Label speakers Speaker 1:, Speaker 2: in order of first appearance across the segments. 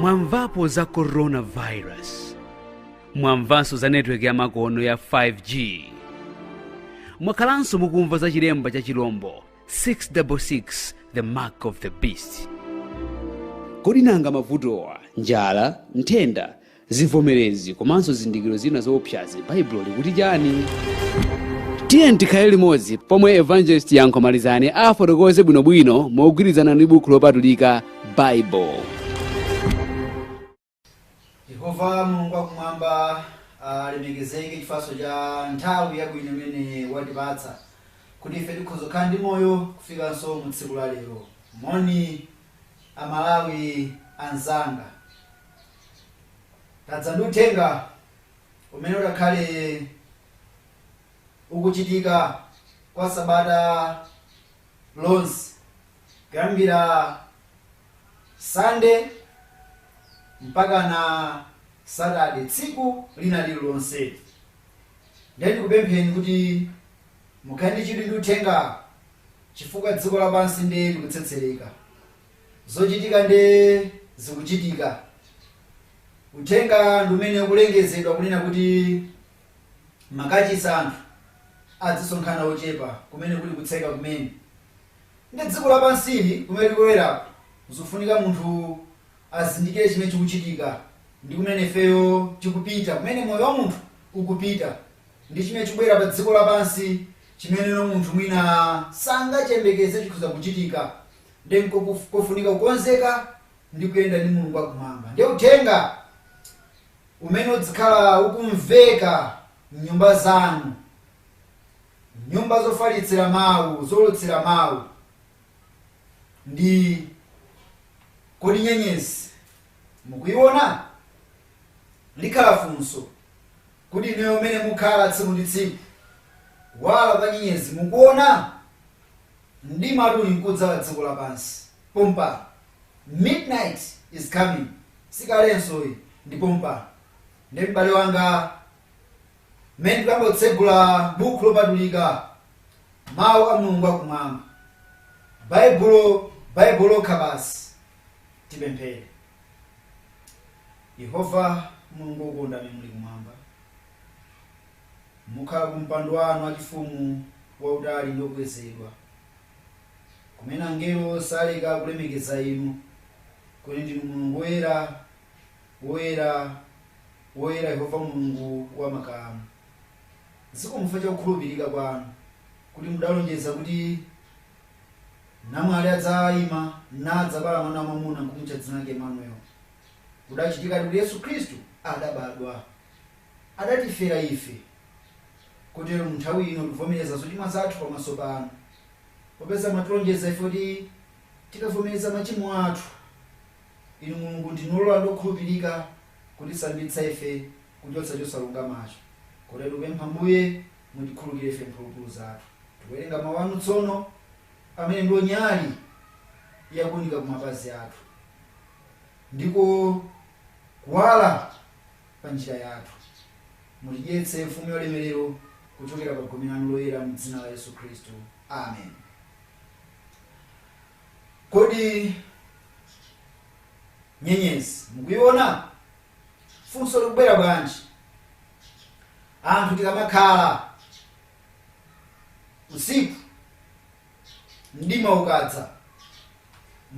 Speaker 1: Mwamvapo za coronavirus, mwamvanso za network ya makono ya 5G, mwakalanso mukumva za chilemba cha chilombo 666 the mark of the beast. Kodi nanga mavutowa, njala, nthenda, zivomerezi komanso zindikiro zina zoopsazi baibulo likuti chani? Tiye tikhale limodzi pomwe evangelist Yankho Malizane afotokoze bwinobwino mogwirizana ndi buku lopatulika Bible.
Speaker 2: Yehova Mulungu wakumwamba alemekezeke chifaso cha nthawi yabwino imene watipatsa kuti ife tikhoza ndi moyo kufikanso mu tsiku la lero. Moni Amalawi anzanga, tadza ndi uthenga umene udakhale ukuchitika kwa sabata lonse kuyambira Sunday mpaka na Saturday, tsiku lina lililonse. Ndeni kupempheni kuti mukhale ndi chidwi ndi uthenga chifukwa dziko lapansi ndi likutsetsereka, zochitika ndi zikuchitika. Uthenga ndi umene ukulengezedwa kunena kuti makachisi anthu adzisonkhana ochepa kumene kuli kutseka kumene. Ndi dziko lapansili kumene likuwerapo zofunika munthu azindikire chimene chikuchitika ndi kumene ifeyo tikupita, kumene moyo wa munthu ukupita ndi chimene chikubwera pa dziko lapansi chimene munthu mwina sangachembekeze chikhoza kuchitika. Ndi kofunika kukonzeka ndi kuyenda ndi Mulungu wakumwamba. Ndi uthenga umene udzikhala ukumveka m'nyumba zanu, nyumba zofalitsira mawu, zolutsira mawu, ndi kodi nyenyezi mukuiona? Likhala funso kuti ineyo umene mukhala tsiku ndi tsiku, wala pa nyenyezi mukuona? Mdima uli nkudza pa dziko lapansi pompa. Midnight is coming, sikalenso ndi pompa. Ndi m'bale wanga mmene tikuyamba kutsegula buku lopatulika, mawu a Mulungu wakumwamba, Bible lokha basi. Tipemphere. Yehova Mulungu wokonda muli kumwamba, mukhala kumpando wanu wachifumu wautali ndi wokwezedwa, kumene angelo saleka kulemekeza inu, kuti ndinu Mulungu woyera, woyera, woyera, Yehova Mulungu wamakamu. Zikomo chifukwa cha kukhulupirika kwanu kuti mudalonjeza kuti namwali adzayima nadzabala mwana wamwamuna nkumutcha dzina lake Emmanuel. Kudachitika kuti Yesu Khristu adabadwa, adatifera ife, kotero munthawi ino tivomereza zochimwa zathu pamaso panu, popeza matilonjeza ife kuti tikavomereza machimo athu, inu Mulungu ndinolola ndi okhulupirika kutisambitsa ife kuchotsa chosalungamacho. Kotero tikupempha Mbuye mutikhululukire ife mphulupulu zathu. Tikuwerenga mawu anu tsono amene ndiwo nyali yakuunika kumapazi athu, ndiko kuwala pa njira yathu. Mutidyetse mfumu ya ulemerero kuchokera pa gome lanu loyera mu dzina la Yesu Khristu. Amen. Kodi nyenyezi mukuiona? Funso likubwera bwanji? Anthu tikamakhala usiku mdima ukadza,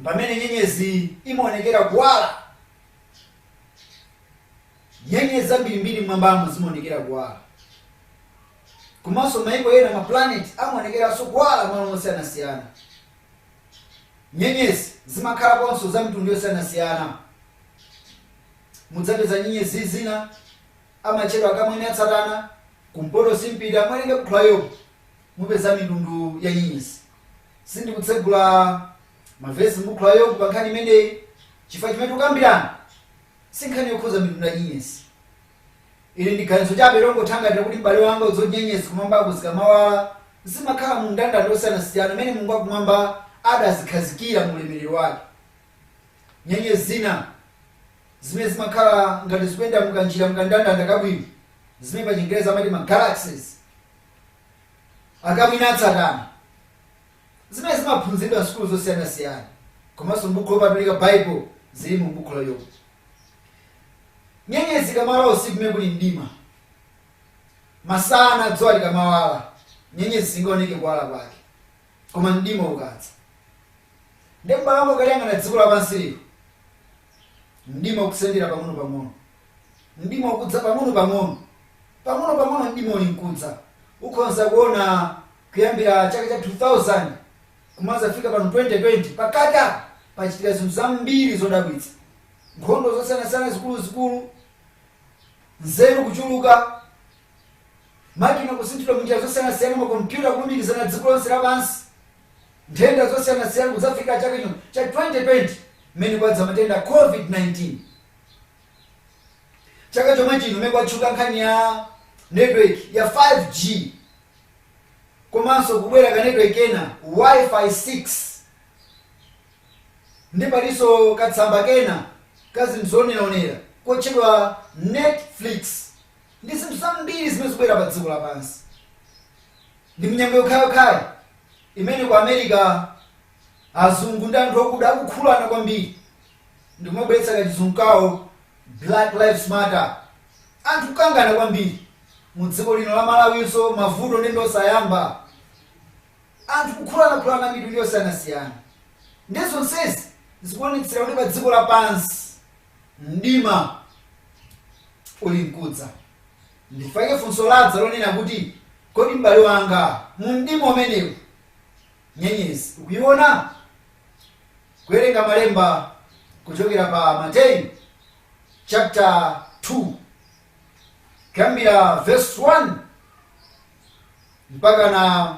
Speaker 2: pamene nyenyezi imaonekera kuwala. Nyenyezi zambirimbiri mmwambamo zimaonekera kuwala, komanso mayiko ena maplaneti amaonekeranso kuwala malo osiyanasiyana. Nyenyezi zimakhalaponso za mitundu yosiyanasiyana. Mudzapeza nyenyezi zina amatchedwa kamwene a Satana, kumpoto simpita. Mwerenge kukhala Yobu mupeza mitundu ya nyenyezi. Sindikutsegula mavesi m'buku la Yobu pa nkhani imeneyi chifukwa chimene tikukambirana si nkhani yokhuza mitundu ya nyenyezi. Ili ndi ganizo chabe longothangatira kuti m'bale wanga uzonyenyezi kumwambako zikamawala zimakhala mu ndandanda osiyanasiyana imene Mulungu wakumwamba adazikhazikira mu ulemerero wake. Nyenyezi zina zimene zimakhala ngati zikuyenda mukanjira mkandandanda kabwino, zimene pa Chingereza amati ma galaxies, akamwina a Satana, zimene zimaphunzitsidwa nsukulu zosiyanasiyana. Komanso m'buku lopatulika Bible zili mu buku la Yobu. nyenyezi ikamawala usiku kumene kuli mdima, masana dzuwa likamawala nyenyezi singaoneke kuwala kwake, koma mdima ukadza. Ndi m'bale ukayang'ana dziko lapansi lino, mdima ukusendera pang'ono-pang'ono, mdima ukudza pang'ono-pang'ono, mdima uli mkudza. Ukhoza kuona kuyambira chaka cha 2000 kumazafika pano 2020 pakata pachitika zinthu zambiri zodabwitsa, nkhondo zosiyanasiyana zikulu, nzeru kuchuluka, makina kusinthidwa munjira zosiyanasiyana, makompyuta kulumikizana dziko lonse lapansi, nthenda zosiyanasiyana kudzafika chaka chino cha 2020 mmene kwadza matenda COVID-19. Chaka chomwe chino mmene kwatchuka nkhani ya network ya 5G, komanso kubwera ka network ena Wi-Fi 6, ndi palinso katsamba kena kazinthu zoonera kotchedwa Netflix, ndi zinthu zambiri zimene zikubwera pa dziko lapansi. Ndi mnyengo yokhayokhayi imene ku America azungu ndi anthu okuda akukhulana kwambiri, ndikumabweretsa kachizungu kawo Black Lives Matter, anthu kukangana kwambiri. Mu dziko lino la Malawinso mavuto ndi osayamba, anthu kukhulana mitundu yosiyanasiyana. Ndi zonsezi zikuonetsera kuti pa dziko lapansi mdima uli mkudza. Ndifake funso ladza lonena kuti kodi m'bale wanga mu mdima umenewu nyenyezi ukuyiona? Kuwerenga malemba kuchokera pa Mateyu chapter 2 kuyambira verse 1 mpaka na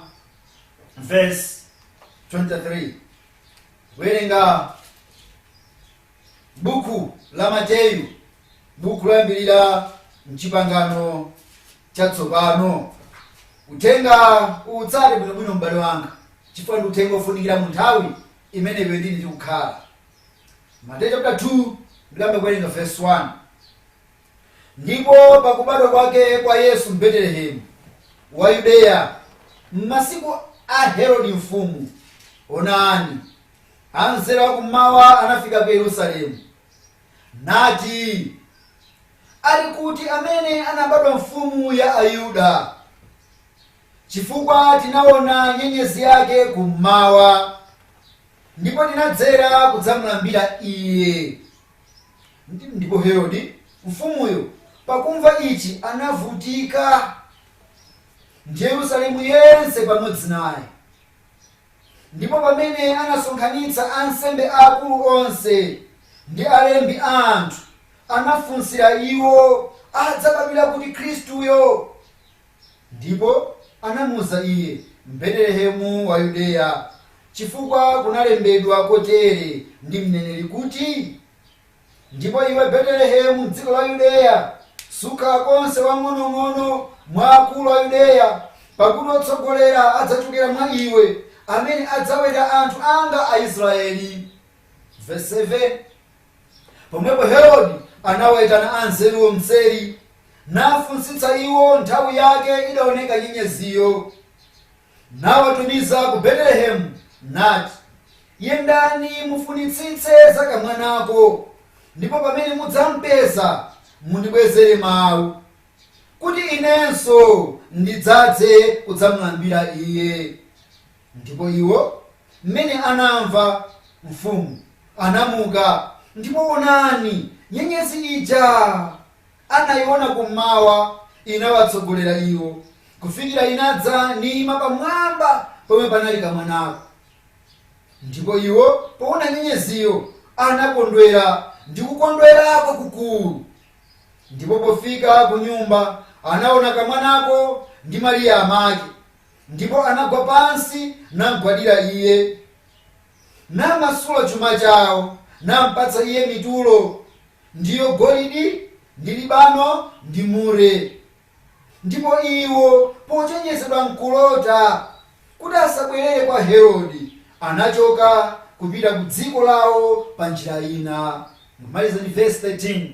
Speaker 2: verse 23. Kuwerenga buku la Mateyu, buku loyambirira mchipangano chatsopano. Utenga utsate bwinobwino m'bale wanga, chifukwa ndi uthenga ofunikira mu nthawi imene iwe ndine tikukhala. Mateyu chapter 2 ndilambe kuwerenga verse 1. Ndipo pakubadwa kwake kwa Yesu m'Betelehemu wa Yudeya, m'masiku a Herode mfumu, onani anzelo akummawa anafika ku Yerusalemu, nati, ali kuti amene anabadwa mfumu ya Ayuda? Chifukwa tinaona nyenyezi yake kummawa, ndipo tinadzera kudzamulambira iye. Ndipo Herode mfumuyo pakumva ichi anavutika, ndi Yerusalemu yense pamodzi naye. Ndipo pamene anasonkhanitsa ansembe akulu onse ndi alembi a anthu, anafunsira iwo adzabadwira kuti Khristuyo. Ndipo anamuwuza iye, m'Betelehemu wa Yudeya, chifukwa kunalembedwa kotere ndi mneneri kuti, ndipo iwe Betelehemu m'dziko la Yudeya sukhala konse wang'onong'ono mwa akulu a Yudeya, pakuti otsogolera adzachokera mwa iwe, amene adzaweta anthu anga Aisraeli. Verse 7. Pomwepo Herode anawayitana anzeruwo mseri, nafunsitsa iwo nthawi yake idaoneka nyenyeziyo, nawatumiza ku Betelehemu nati, yendani mufunitsitse za kamwanako, ndipo pamene mudzampeza mundibwezere mawu, kuti inenso ndidzadze kudzamulambira iye. Ndipo iwo mmene anamva mfumu anamuka, ndipo onani nyenyezi ija anayiona kummawa inawatsogolera iwo, kufikira inadza nima pamwamba pomwe panali kamwanako. Ndipo iwo poona nyenyeziyo anakondwera ndi kukondwerako kukulu. Ndipo pofika ku nyumba anaona kamwanako ndi Mariya amake, ndipo anagwa pansi namugwadira iye, namasula chuma chawo, nampatsa iye mitulo, ndiyo golidi ndi libano ndi mure. Ndipo iwo pochenjezedwa mkulota kuti asabwerere kwa Herode, anachoka kupita ku dziko lawo pa njira ina. Maliza ni verse 13.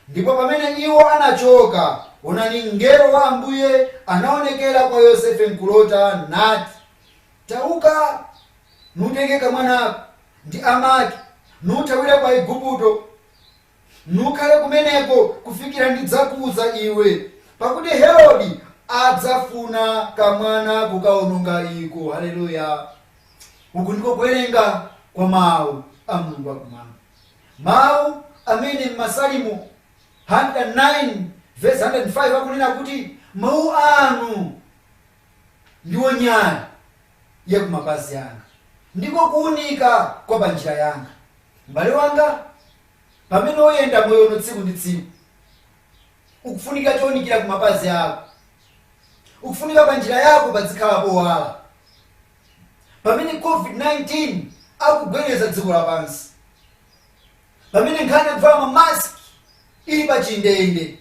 Speaker 2: Ndipo pamene iwo anachoka, onani mngelo wa Ambuye anaonekera kwa Yosefe mkulota nati, tauka nutenge kamwanako ndi amake nuthawira kwa Igupto, nukhale kumeneko kufikira ndidzakuza iwe, pakuti Herodi adzafuna kamwana kukaononga iko. Haleluya. Uku ndiko kuwerenga kwa mawu a Mulungu akumwamba, mawu amene m'Masalimo 109 verse 105 akunena kuti mawu anu ndiwo nyaya ya kumapazi yanga, ndiko kuwunika kwa panjira yanga. M'bale wanga, pamene oyenda moyo uno tsiku ndi tsiku, ukufunika chowunikira kumapazi ako, ukufunika panjira yako pazikhala powala. Pamene COVID-19 akugwedeza dziko lapansi, pamene nkhani yakuvala mamaski ili pa chindende,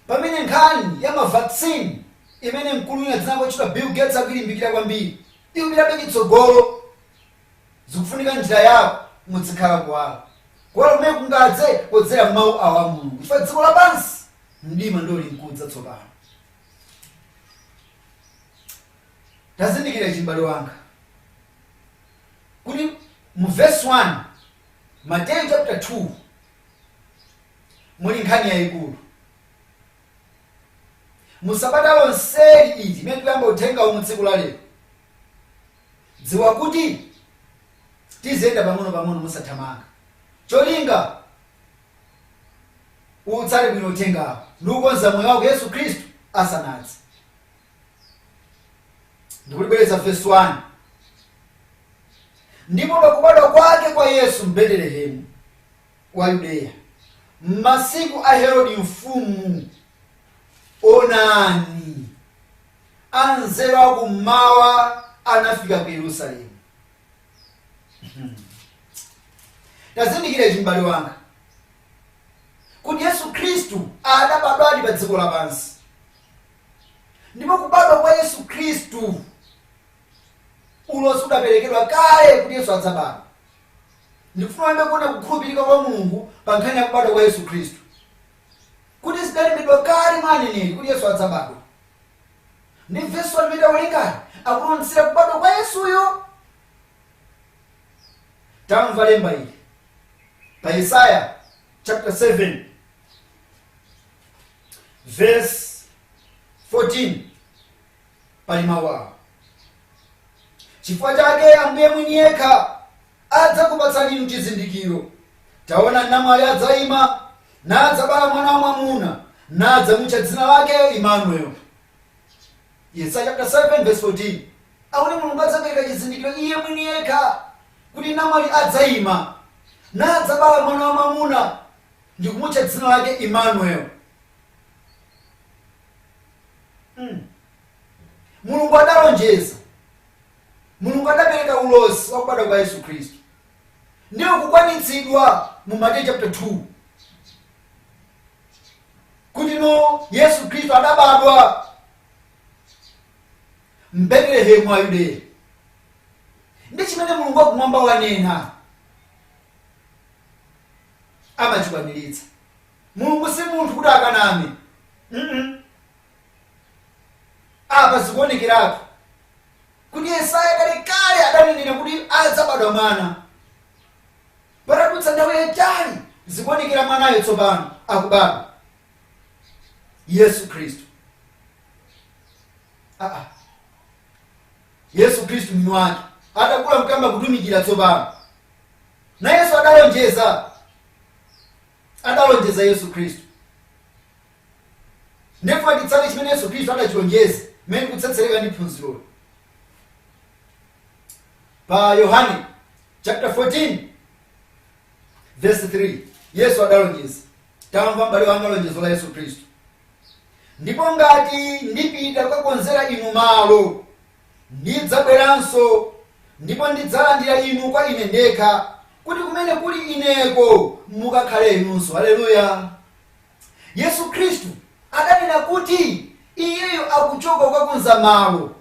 Speaker 2: pamene nkhani ya mavaccine imene mkulu wina dzina lake Bill Gates akuyilimbikira kwambiri ikupitabe chitsogolo, zikufunika njira yako muzikhala kuwala. Kuwala kumene kungadze podzera mawu awa a Mulungu, chifukwa dziko lapansi mdima ndio linkudza tsopano. Tazindikira chimbale wanga kuti mu verse 1 Matthew chapter 2 muli nkhani yayikulu. Musabata lonseli iti imene tikuyamba uthenga umwe tsiku la lero, dziwa kuti tizenda pang'ono musathamanga. Cholinga utsale bwino uthengawo ndi kukonza moyo wako Yesu Khristu asanadze. Ndikulibwereza verse 1. Ndipo pakubadwa kwake kwa Yesu m'Betelehemu wa Yudeya, m'masiku a Herodi mfumu, onani anzeru akummawa anafika ku Yerusalemu. Tazindikire chimbale wanga kuti Yesu Khristu adabadwadi pa dziko lapansi, ndipo kubadwa kwa Yesu Khristu ulosi udaperekedwa kale kuti Yesu adzabadwa. Ndikufuna ambe kuona kukhulupirika kwa Mulungu pa nkhani ya kubadwa kwa Yesu Khristu, kuti zidalembedwa kale mwa aneneri kuti Yesu adzabadwa. Ndi verse 1 mita walingani akuonetsera kubadwa kwa Yesuyo. Tamva lemba ili pa Yesaya chapter 7 verse 14 pali mawu awa: chifukwa chake Ambuye mwini yekha adzakupatsani inu chizindikiro. Taona namwali adzayima nadzabala mwana wamwamuna, nadzamutcha dzina lake Emmanuel. Yesaya chapter 7 verse 14 akuti Mulungu adzapereka chizindikiro iye mwini yekha, kuti namwali adzayima nadzabala mwana wamwamuna ndi kumutcha dzina lake Emmanuel. Mulungu adalonjeza, Mulungu adapereka ulosi wa kubadwa kwa Yesu Khristu, ndiyo kukwanitsidwa mu Mateyu chapter 2 kuti no Yesu Khristu adabadwa m'Betelehemu wa Yudeya. Ndi chimene Mulungu wakumwamba wanena amachikwaniritsa. Mulungu si munthu kuti akaname. Apa zikuonekeratu kuti Yesaya kale adanenera kuti adzabadwa mwana, patadutsa nthawi yayitali zikuonekera mwanayo tsopano akubadwa, Yesu Khristu. Yesu Khristu mwini wake adakula mkamba kutumikira tsopano, na Yesu adalonjeza Yesu Khristu. Ndipo nditsale chimene Yesu Khristu adachilonjeza mmene kutsetsereka ndi phunziro pa Yohane chapter 14 verse 3. Yesu adalonjeza. Tamva m'bale wanga lonjezo la Yesu Khristu: ndipo ngati ndipita kukakonzera inu malo, ndidzabweranso ndipo ndidzalandira inu kwa ine ndekha, kuti kumene kuli ineko mukakhale inunso. Haleluya. Yesu Khristu adanena kuti iyeyo akuchoka kukakonza malo.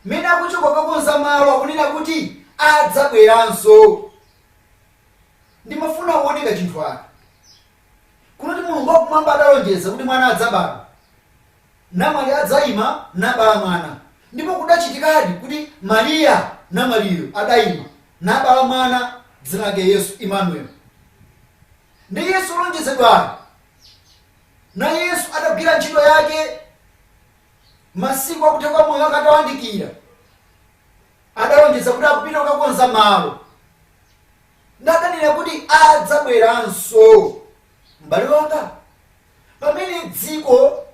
Speaker 2: Mene akuchoka kukakonza malo akunena kuti adzabweranso. Ndimafuna kuoneka chinthu ake kunoti Mulungu wakumwamba adalonjeza kuti mwana adzabadwa, namwali adzayima nabala mwana, ndipo kudachitikadi kuti Mariya namwaliyo adayima nabala mwana dzina lake Yesu Emmanuel. ndi Yesu olonjezedwa. Na Yesu adagwira ntchito yake masiku akutha kwa moyo akatawandikira, adalonjeza kuti akupita kukakonza malo, ndadanira kuti adzabweranso. M'bale wanga, pamene dziko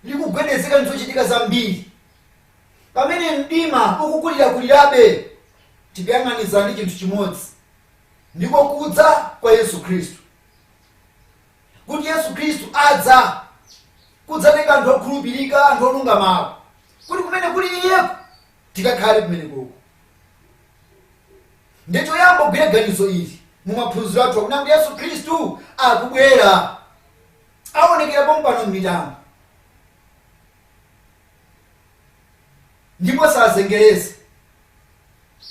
Speaker 2: likugwedezeka ndizochitika zambiri, pamene mdima ukukulirakulirabe, tikuyang'aniza ndi chinthu chimodzi, ndiko kudza kwa Yesu Khristu. Kuti Yesu Khristu adza kudzatenga anthu okhulupirika, anthu olungamawo, kuti kumene kuli Iye tikakhale kumeneko. Ndicho yamba kugwira ganizo ili mumaphunziro athu akunena kuti Yesu Khristu akubwera, aonekera pompano m'mitambo, ndipo sazengereza.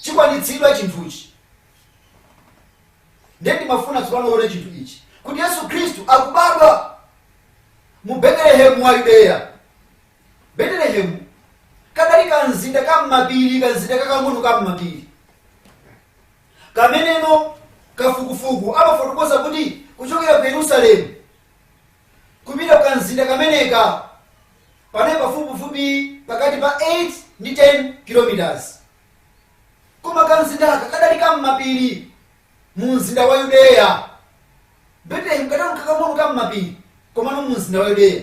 Speaker 2: Chikwanitsidwa chinthuchi. Ndiye ndimafuna tsopano chinthu ichi, kuti Yesu Khristu akubadwa mu Betelehemu wa Yudeya. Betelehemu kadali kanzinda kam'mapiri, kanzinda kakang'ono kam'mapiri, kameneno kafukufuku amafotokoza kuti kuchokera ku Yerusalemu kupita ku kanzinda kameneka pane pafupifupi pakati pa 8 ndi 10 kilometers. Koma kanzindaka kadali kam'mapiri mu mzinda wa Yudeya. Betelehemu kadali kakang'ono kam'mapiri koma no mu mzinda wa Yudeya.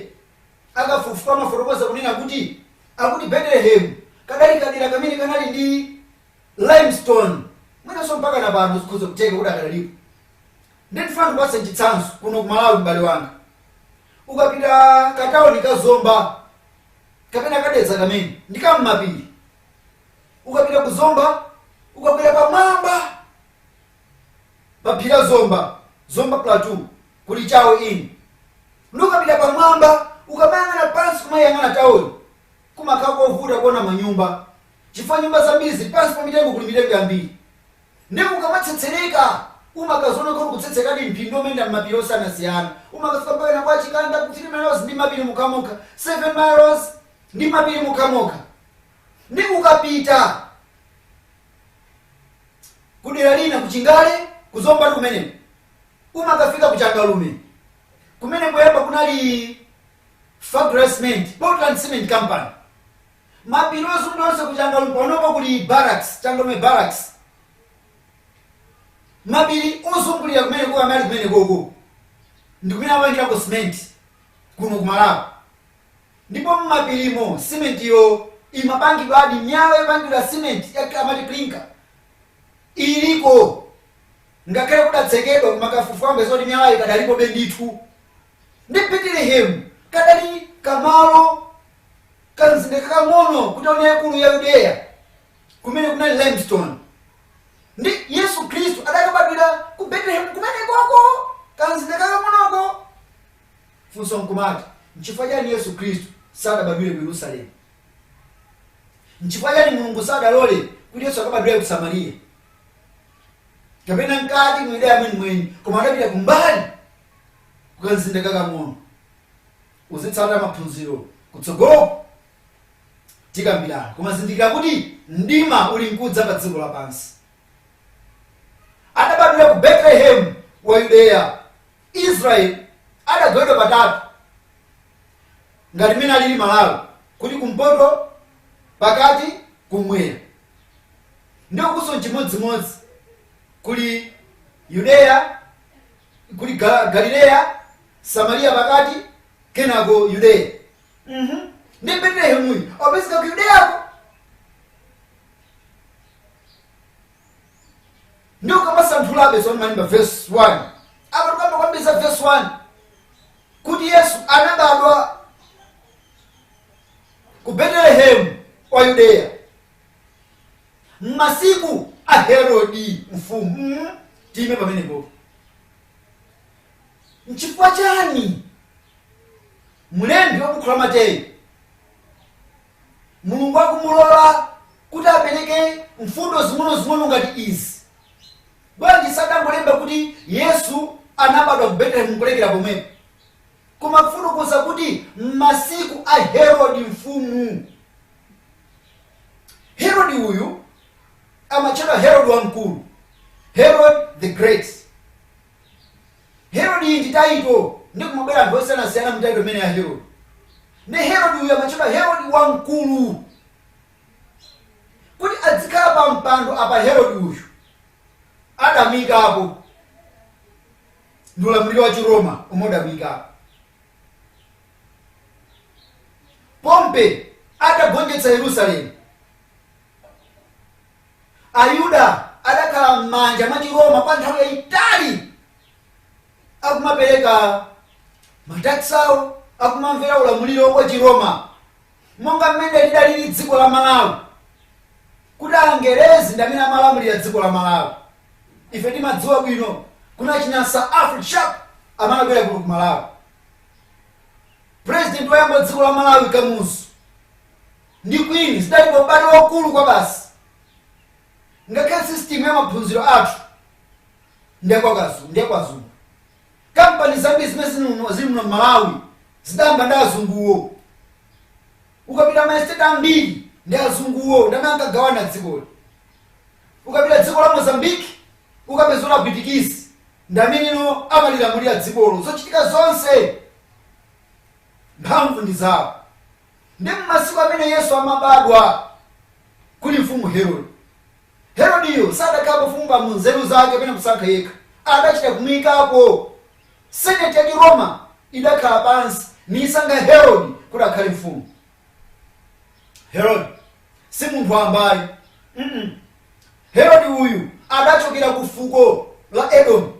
Speaker 2: Akafufuka amafotokoza kunena kuti akuti Betelehemu kadali kadera kamene kanali ndi limestone, mwinaso mpaka na pano zikhoza kuteka kuti akadalipo. Ndifuna ndipase chitsanzo kuno ku Malawi, m'bale wanga. Ukapita kataoni ka Zomba kapena kadeza kamene ndi kam'mapiri, ukapita ku Zomba, ukapita pamwamba pa phiri Zomba Plateau kuli Chawo Inn, ukapita pamwamba ukamayang'ana pansi kumayang'ana taoni, kumakhala kovuta kuona manyumba, chifukwa nyumba zambiri zili pansi pa mitengo, kuli mitengo yambiri. Ndipo ukamatsetsereka umakazona kuti kutsetsekadi mphindo umene m'mapiri osiyanasiyana, umakafika mpaka kwa Chikanda ku 3 miles ndi mapiri mukhamoka, 7 miles ndi mapiri mukhamoka. Ndi ukapita kudera lina kuchingale kuzomba kumene umakafika kuchangalume kumene poyamba kunali Fagra Cement, Portland Cement Company. Mapiri onse kuchangalume panopo kuli barracks, Changalume barracks. Mapiri ozungulira kumene kwa amali kumene koko ndikumene amayendera ku cement kuno ku Malawi. Ndipo mmapirimo cement yo imapangidwa adi miyala yopangidwa cement amati clinker iliko, ngakhale kudatsekedwa kumakafufu ambe zoti miyala ikadalipo bendithu. Ndi Betelehemu kadali kamalo kanzinda kakang'ono kutaona yakulu ya Yudeya kumene kunali limestone. Ndi Yesu Khristu adakabadwira ku Betelehemu kumene koko kanzinda kakang'onoko. Funso nkumati, nchifukwa chani Yesu Khristu sadabadwire ku Yerusalemu? Nchifukwa chani Mulungu sadalole kuti Yesu akabadwire ku Samariya kapena nkati mu Yudeya mwenimweni, koma adapita kumbali ku kanzinda kakang'ono? Uzitsata maphunziro kutsogolo tikambirana, koma zindikira kuti mdima uli mkudza pa dziko lapansi. Adabadwira ku Betelehemu wa Yudeya. Israeli adagawidwa patatu ngati mmene alili Malawi, kuti kumpoto, pakati, kumwera. Ndiyo kuso chimodzimodzi kuli Yudeya, kuli Galileya, Samariya pakati, kenako Yudeya. Ndi Betelehemu uyu opezeka ku Yudeyako. Ndiyo kamasanthulabe zoni manimba verse 1. Apa tukamba kwambisa verse 1 kuti Yesu anabadwa ku Betelehemu wa Yudeya m'masiku a Herodi mfumu. Time pamenepo. Nchifukwa chani mlembi wabukhu Mateyu Mulungu akumulola kuti apereke mfundo zing'ono ngati izi? Bwanji sadambolemba kuti Yesu anabadwa ku Betelehemu kulekera pomwepo, koma kufunukuza kuti m'masiku a Herodi mfumu. Herodi uyu amatchedwa Herodi wamkulu, Herod the Great. Herodi ndi taito, ndi kumabwera anthu osiyanasiyana mu taito imene ya Herodi. Ne Herodi uyu amatchedwa Herodi wamkulu, kuti adzikhala pa mpando apa Herodi uyu adamuyikapo ndi ulamuliro wa Chiroma omwe udamuyikapo. Pompe adagonjetsa Yerusalemu, Ayuda adakhala m'manja mwa Chiroma kwa nthawi yayitali, akumapereka mataksi awo, akumamvera ulamuliro wa Chiroma, monga mmene lidalili dziko la Malawi, kuti Angerezi ndi amene amalamulira dziko la Malawi. Ife timadziwa bwino kuna chinasa Alfred Sharp amalabwera kuno ku Malawi. President woyamba dziko la Malawi Kamuzu ndi Queen zidalipo ubale waukulu kwa basi. Ngakhale system ya maphunziro athu ndiye kwa Zungu. Kampani zambiri zimene zili mu Malawi zidayamba ndi azunguwo. Ukapita maestate ambiri ndi azunguwo ndi amene ankagawana dzikoli. Ukapita dziko la Mozambique ukapeza la Bitikisi ndi amene amalilamulira dzikolo. Zochitika zonse mphamvu ndi zawo. Ndi m'masiku amene Yesu amabadwa kuli mfumu Herodi. Herodiyo sadakhala mfumu pa nzeru zake kapena kusankha yekha, adachita kumuyikapo. Senate ya Roma idakhala pansi nisankha Herodi kuti akhale mfumu. Herodi si munthu wambayi. Herodi uyu adachokera ku fuko la Edom.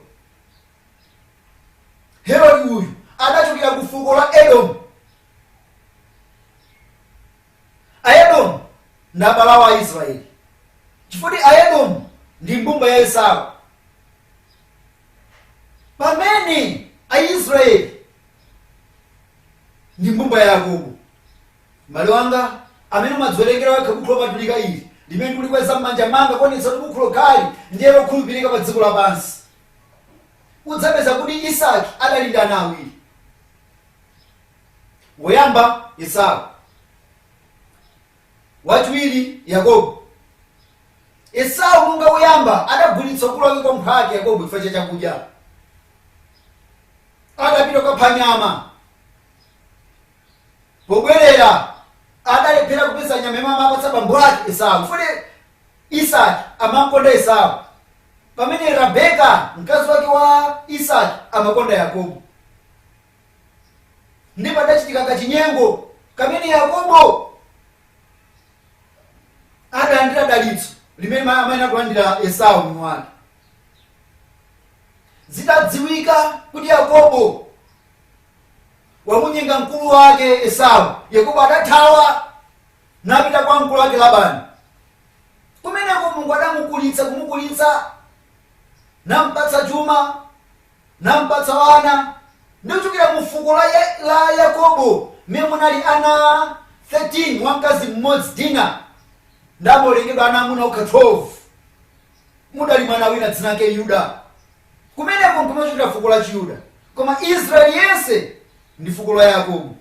Speaker 2: Herodi uyu adachokera ku fuko la Edom. Aedom ndi abale wa Israeli, chifukwa Aedom ndi mbumba ya Esau, pamene Aisraeli ndi mbumba ya Yakobo. M'bale wanga amene madziwerengera wekha buku lopatulika ili limene tikulikweza m'manja manga kuonetsa kuti buku lokali ndiye lokhulupirika pa dziko lapansi, udzapeza kuti Isaki adali ndi ana awiri. Woyamba Esau, wachiwiri Yakobo. Esau monga woyamba adagulitsa ukulu wake kwa mphwake Yakobo chifukwa cha chakudya. Adapita kupha nyama, pobwerera adalephera kupeza nyama imene amapatsa bambo ake Esau. Chifukwa Isaki amakonda Esau, pamene Rebeka mkazi wake wa Isaki amakonda Yakobo. Ndipo adachitika kachinyengo kamene Yakobo adalandira dalitso limene amayenera akulandira Esau mwini wake. Zitadziwika kuti Yakobo wamunyenga mkulu wake Esau, Yakobo adathawa napita kwa mkulu wake Labani. Kumeneko Mulungu kumukulitsa, nampatsa chuma, nampatsa wana. Ndikuchokera mu fuko la Yakobo mmene munali ana 13 wamkazi mmodzi Dina, ndamolengedwa ana amuna okha 12. Mudali mwana wina dzina lake Yuda. Kumeneko kumachokera fuko la Chiyuda, koma Israeli yense ndi fuko la Yakobo.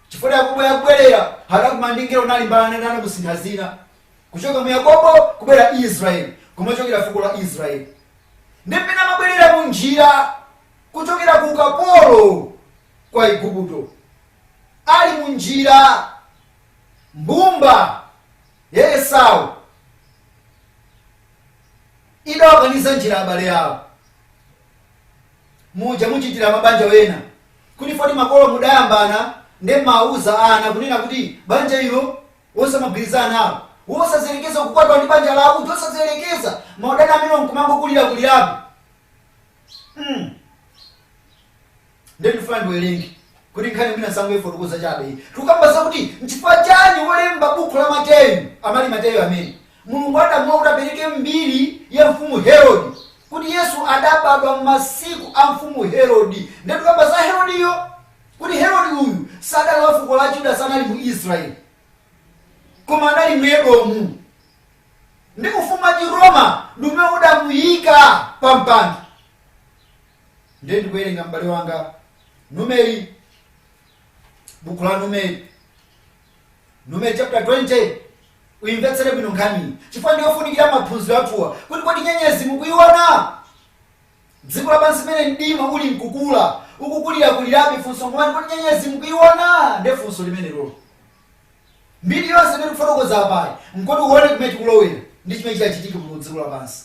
Speaker 2: Chifukwa Yakobo yakubwerera adakumandingiro nalimbana nana kusintha zina, kuchoka mu Yakobo kubwera Israeli, kumachokera fuko la Israeli. Ndipena mabwerera mu njira kuchokera ku ukapolo kwa Igupto, ali mu njira mbumba ya Esau idawaganiza njira abale yawo. Muja muchitira mabanja wena kuti foti makolo mudayambana ndi mauza ana kunena kuti banja ilo wosamagwirizana nawo, wosazerekeza kukwatwa ndi banja lawo, kuti wosazerekeza maudana amene nkumango kulirapo. Ndifuna ndiwerenge kuti nkhani mwina sango ifotokoza chabe. Tukambasa kuti nchifukwa chani wolemba buku la Mateyu, amali Mateyu amene Mulungu adamuwa kuti apereke mbiri ya mfumu Herodi, kuti Yesu adabadwa m'masiku a mfumu Herodi. Tukambasa Herodiyo kuti Herodi uyu sadali wa fuko la Yuda, sanali mu Israeli, koma anali mu Edomu. Ndi kufuma Chiroma ndume udamuyika pa mpando. Ndikuwerenga m'bale wanga Numeri, buku la Numeri chapter 20, uyimvetsere bwino nkhani chifukwa ndiyofunikira maphunziro athuwa kuti kodi nyenyezi mukuiona. dziko lapansi mene mdima uli mkukula ukukulirakulirabe funso ngomani kuti nyenyezi mkuiona nde funso limene lolo mbiri yonse imene kufotokoza apayi nkoti uone kumene tikulowera ndi chimene chidachitika mu dziko lapansi.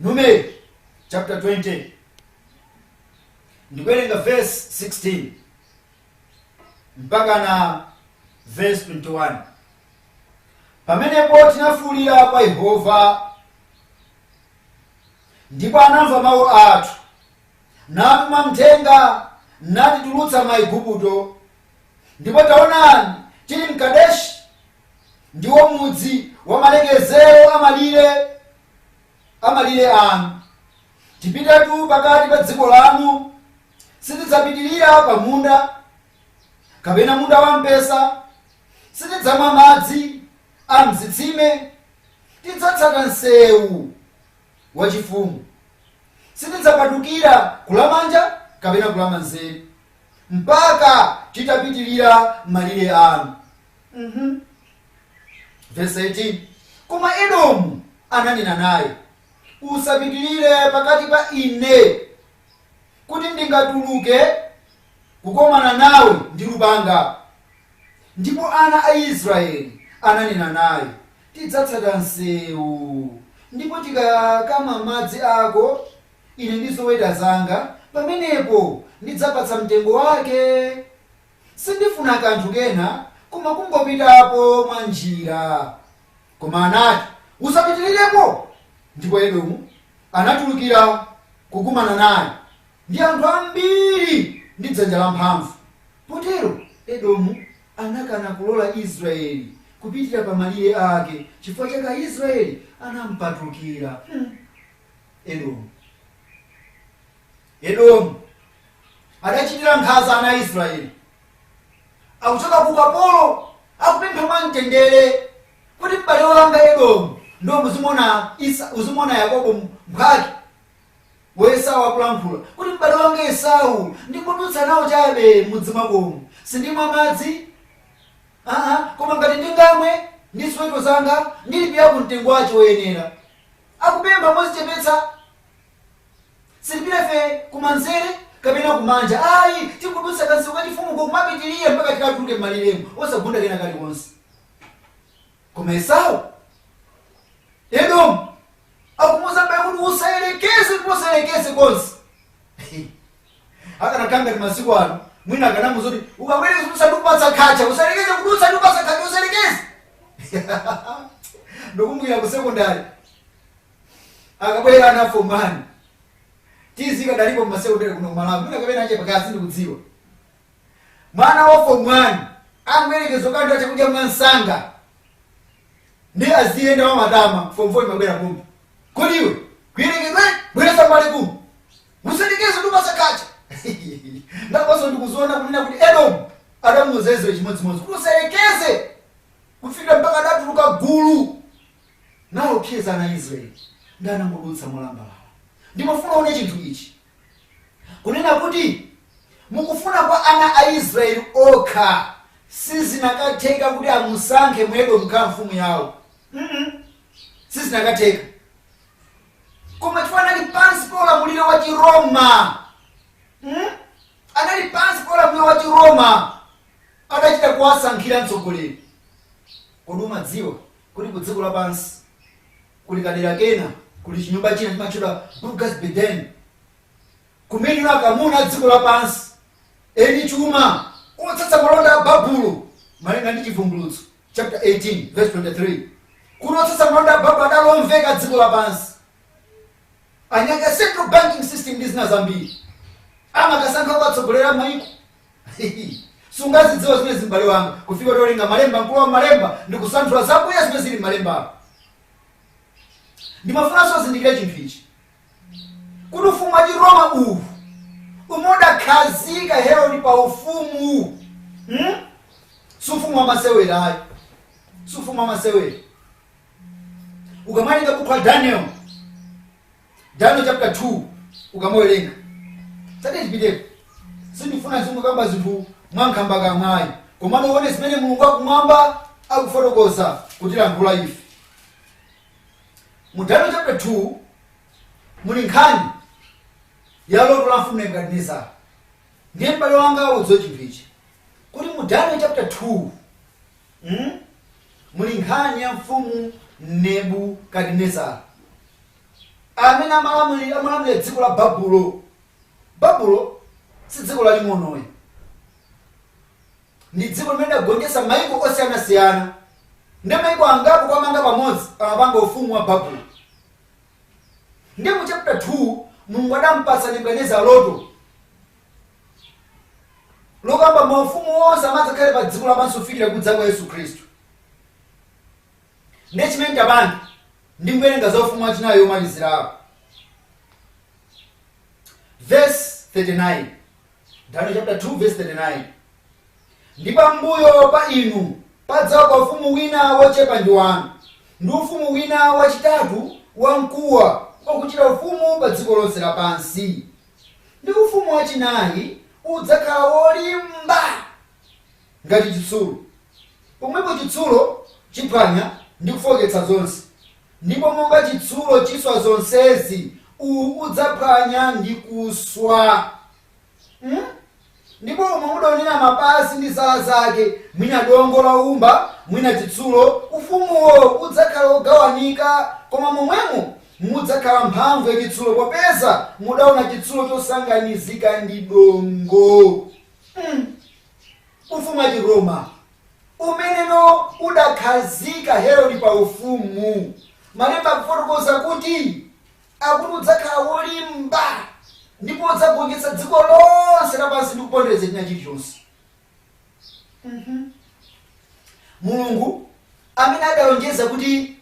Speaker 2: Numeri chapter 20 ndikuwerenga verse 16 mpaka na verse 21. Pamenepo tinafuwulira kwa Yehova ndipo anamva mawu athu natuma mthenga natitulutsa m'Aigupto. Ndipo taonani tili mkadeshi ndiwo mudzi wa malekezero amalire anu. Tipitatu pakati pa dziko lanu, sitidzapitirira pa munda kapena munda wampesa, sitidzamwa madzi a mzitsime, tidzatsata msewu wachifumu, sitidzapatukira kulamanja kapena kulamanzere mpaka titapitirira malire anu. Verse 18. Koma Edomu ananena naye, usapitirire pakati pa ine kuti ndingatuluke kukomana nawe ndi lupanga. Ndipo ana a Israeli ananena naye, tidzatsata msewu ndipo tikakamwa madzi ako ine ndi zoweta zanga, pamenepo ndidzapatsa mtengo wake. Sindifuna kanthu kena koma kungopitapo mwa njira. Koma anati, usapitirirepo. Ndipo Edomu anatulukira kukumana naye ndi anthu ambiri ndi dzanja lamphamvu. Potero Edomu anakana kulola Israeli kupitira pa malire ake, chifukwa chake Israeli anampatukira. Edomu adachitira nkhanza ana Israeli, akuchoka ku ukapolo akupempha mwamtendere kuti m'bale wanga Edomu ndo uzimona Yakobo mphwake wa Esau akulankhula kuti m'bale wanga Esau ndikudutsa nawo chabe mudzi mwakomo, sindimwa madzi koma ngati ndingamwe ndi ziweto zanga ndilipira mtengo wacho woyenera. Akupempha mozichepetsa, silipirefe kumanzere kapena kumanja, ayi tikudutsa kansi kachifumu kokumapitirira mpaka tikatuluke m'maliremo osagunda kena kalikonse. Koma Esau, Edomu akumuza mbaya kuti usayerekeze konse. Akanakanga masiku ano mwina akanamuzoti ukabwereka kudutsa ndikupatsa khacha, usayerekeze kudutsa ndikupatsa khacha, usayerekeze. Ndokumbukira ku sekondari akabwera ana form 1 tizika dalipo mmasekondari kuno Malawi, mwina kapena ache pakasi ndikudziwa. Mwana wa form 1 amwerekezo kandi achakudya mwansanga ndi aziyenda wa madama form 4 mabwera kumbi. Kodi iwe kuyerekezwe bweresa mbali kumbi usayerekeze ndikupatsa khacha. Ndakoso ndikuziona kunena kuti Edomu adamuzezo chimodzimodzi kuti usayerekeze kufika mpaka adatuluka gulu nawo kheza na Israeli ndanangudutsa molambala. Ndimafuna une chinthu ichi kunena kuti mukufuna kwa ana a Israeli okha sizinakatheka kuti amusankhe Edomu kukhala mfumu yawo. Sizinakatheka. Koma chifukwa anali pansi pa ulamuliro wa Chiroma, anali pansi pa ulamuliro wa Chiroma, adachita kuwasankhira mtsogoleri. Kodi umadziwa kuti ku dziko lapansi kuli kadera kena, kuli chinyumba china chimachedwa Burgas Beden, kumene akamuna dziko lapansi eni chuma otsatsa malonda a Babulo malinga ndi Chivumbulutso chapter 18 verse 23. Kuti otsatsa malonda a Babulo adalomveka dziko lapansi. Anyanga central banking system ndi zina zambiri amakasankha kuwatsogolera maiko. Sungazidziwa zimene zimbale wanga kufika tolinga malemba mkulu wa malemba ndikusanthula zakuya zimene zili malemba. Ndimafunanso azindikire chinthu ichi kuti ufumu wa Chiroma uwu umodakhazika Herode pa ufumu. Sufumu wa masewera ayi, sufumu wa masewera. Ukamaliza buku la Daniel chapter 2 ukamowerenga sati chipiteko sindifuna zimwe kamba zinthu mwankhamba kamwayi, koma uone zimene Mulungu akumwamba akufotokoza kuti lankhula ife. Mu Daniel chapter 2 muli nkhani ya loto la mfumu Nebukadinezara. Ndiye m'bale wanga udziwe chinthu ichi kuti mu Daniel chapter 2 muli nkhani ya mfumu Nebukadinezara amene amalamulira dziko la Babulo. Babulo si dziko laling'onoyi, ndi dziko limene lidagonjetsa maiko osiyanasiyana, ndi maiko angapo kwamanga pamodzi amapanga ufumu wa Babulo. Ndi mu chapter 2 Mulungu adampatsa Nebukadinezara loto lokamba maufumu onse amadzakhale pa dziko lapansi kufikira kudza kwa Yesu Khristu. Ndi chimene tapanga ndi kuwerenga za ufumu wachinayi yomalizirapo. Verse 39, Daniel chapter 2 verse 39. Ndi pambuyo pa inu padzawa kwa ufumu wina wochepa ndi wanu, ndi ufumu wina wachitatu wamkuwa wakuchita ufumu pa dziko lonse lapansi. Ndi ufumu wachinayi udzakhala wolimba ngati chitsulo, pomwepo chitsulo chiphwanya ndi kufoketsa zonse, ndipo monga chitsulo chiswa zonsezi udzaphwanya ndi kuswa. Ndipo umwe mudaonera mapazi ndi zala zake, mwina dongo la umba, mwina chitsulo. Ufumuwo udzakhala wogawanika, koma momwemo mudzakhala mphamvu ya chitsulo, popeza mudaona chitsulo chosanganizika ndi dongo. Ufumu wa Chiroma umeneno udakhazika Herode pa ufumu. Malemba akufotokoza kuti akuti udzakhala wolimba ndipo udzagonjetsa dziko lonse lapansi ndi kupondereza china chilichonse. Mulungu amene adalonjeza kuti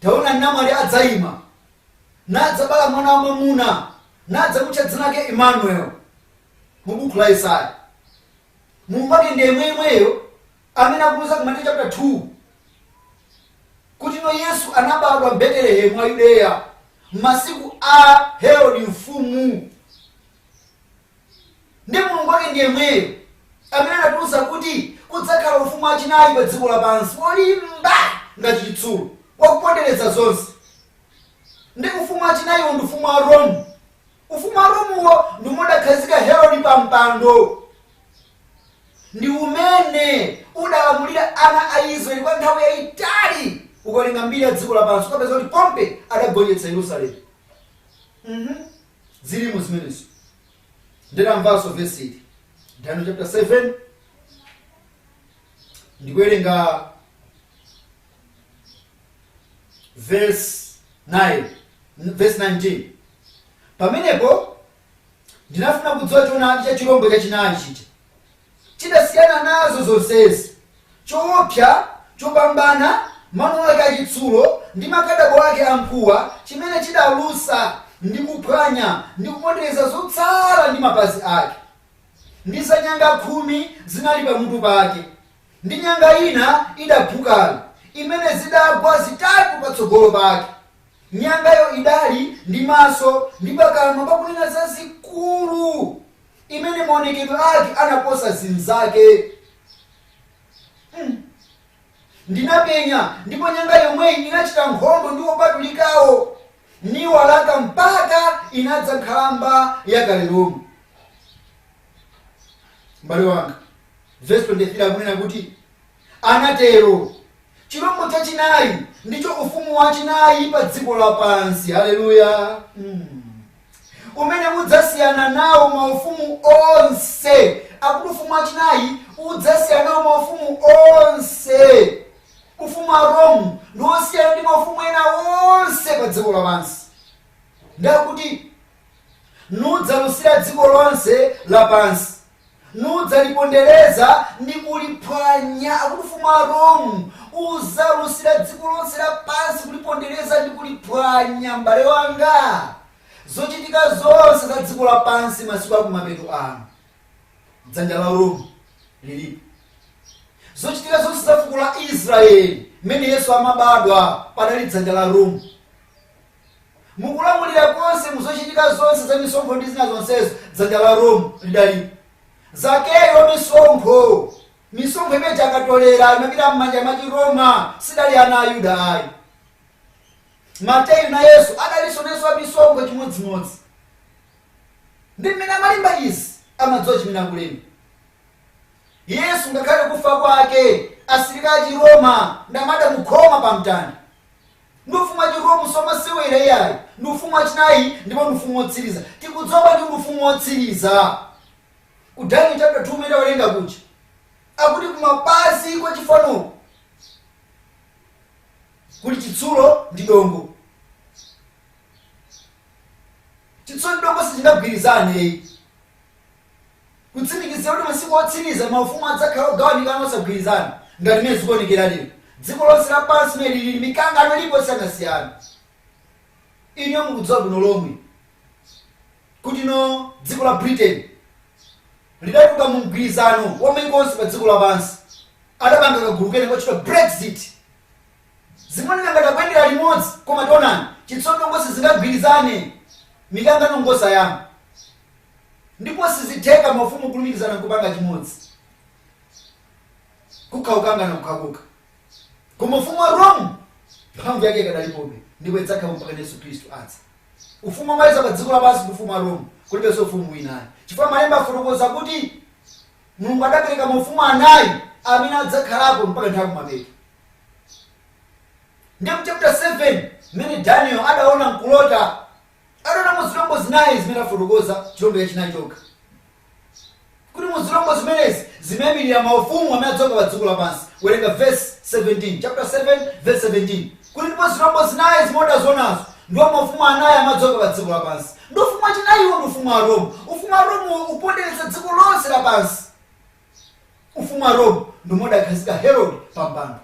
Speaker 2: taona namwali adzayima nadzabala mwana wa mwamuna nadzamutcha dzina lake Emmanuel mu buku la Yesaya. Mulungu ake ndi yemweyo amene akuuza ku Mateyu chapter 2 kuti no Yesu anabadwa Betelehemu mwa Yudeya masiku a Herode mfumu. Ndi Mulungu ake ndi yemweyo amene anatiuza kuti kudzakhala ufumu wachinayi pa dziko lapansi wolimba ngati chitsulo wakupondereza zonse. Ndi ufumu wachinayiwo ndi ufumu wa Rome. Ufumu wa Romuwo ndi umene udakhazika Herode pa mpando, ndi umene udalamulira ana a Israeli kwa nthawi yayitali ukalinga mbiri ya dziko lapansi, kapeza kuti Pompe adagonjetsa Yerusalemu. Zilimo zimenezo. Ndinamvanso verse 8 Daniel chapter 7 ndikuwerenga verse 19. Pamenepo ndinafuna kudziwa choonadi cha chirombo chachinayi chija chidasiyana nazo zonsezi, choopsa chopambana, manuwa ake achitsulo ndi makadabo ake amkuwa, chimene chidalusa ndi kuphwanya ndi kupondereza zotsala ndi mapazi ake. Ndi za nyanga 10 zinali pamutu pake, ndi nyanga ina idaphukala imene zidagwa zitatu patsogolo pake. Nyangayo idali ndi maso ndi pakamwa pakunena zazikulu, imene maonekedwe ake anaposa zinzake. Ndinapenya, ndipo nyanga yomweyi inachita nkhondo ndi wopatulikawo, niwalaka mpaka inadza nkhamba yakale lomwe. M'bale wanga, verse 23 akunena kuti anatero chirombo chachinayi ndicho ufumu wachinayi pa dziko lapansi. Haleluya. Umene udzasiyana nawo maufumu onse. Akuti ufumu wachinayi udzasiyana nawo maufumu onse. Ufumu wa Rome ndi wosiyana ndi maufumu ena onse pa dziko lapansi. Ndakuti nudzalusira dziko lonse lapansi, nudzalipondereza ndi kuliphwanya. Akuti ufumu wa Rome udzalusira dziko lonse lapansi, kulipondereza ndi kuliphwanya. M'bale wanga, zochitika zonse za dziko lapansi masiku akumapeto ano dzanja la Rome lilipo. Zochitika zonse za fuko la Israeli mmene Yesu amabadwa padali dzanja la Rome. Mukulamulira konse muzochitika zonse za misonkho ndi zina zonsezo dzanja la Rome lidalipo. Zakeyo misonkho imene akatolera imapita m'manja mwa Chiroma, sidali ana a Yuda ayi. Mateyu na Yesu adalisonenso amisongo chimodzimodzi. Ndi mmene amalemba izi amadziwa chimene akulemba. Yesu ngakhale kufa kwake asilikali Roma ndamada mukhoma pa mtanda. Ndi ufumu wa Chiromu somasewera iyayi, ndi ufumu wachinayi ndipo ndi ufumu wotsiriza. Tikudziwa ndi ufumu wotsiriza. Daniel chapter 2 mene walenga kucha akuti kumapazi kwa chifano kuli chitsulo ndi dongo. Chitsulo ndi dongo sichingagwirizane. Kutsimikizira kuti masiku otsiriza maufumu adzakhala ogawanikana osagwirizana ngati mmene zikuonekera lero. Dziko lonse lapansi mene lili mikangano ilipo isiyanasiyana. Ine mukudziwa bwino lomwe kuti no dziko la Britain lidatuka mu mgwirizano wa maiko onse pa dziko lapansi. Adapanga kagulu kene kochita Brexit. Zimoneka ngati akuyendera limodzi koma tionani chitsulo dongo sizingagwirizane, mikangano ngosayamba. Ndipo sizitheka mafumu kulumikizana kupanga chimodzi. Kukhawukangana kukhakuka. Koma ufumu wa Rome mphamvu yake ikadalipobe ndipo idzakhala mpaka Yesu Khristu adza. Ufumu wamaliza pa dziko lapansi ndi ufumu wa Rome, kulibenso ufumu winayo. Chifukwa malemba afotokoza kuti Mulungu adapereka maufumu anayi amene adzakhalapo mpaka nthawi kumapeto. Ndi mu chapter 7 mmene Daniel adaona mkulota adaona muzilombo zinayi zimene afotokoza chilombo chachinayi chokha. Kuti muzilombo zimenezi zimayimirira maufumu amene adzoka pa dziko lapansi. Werenga verse 17, chapter 7 verse 17. Kuti ndipo zilombo zinayi zimoda zonazo ndiwo maufumu anayi amadzoka pa dziko lapansi. Ndi ufumu wachinayiwo ndi ufumu wa Rome. Ufumu wa Rome uponderetsa dziko lonse lapansi. Ufumu wa Rome ndi umene udakhazika Herod pa mpando.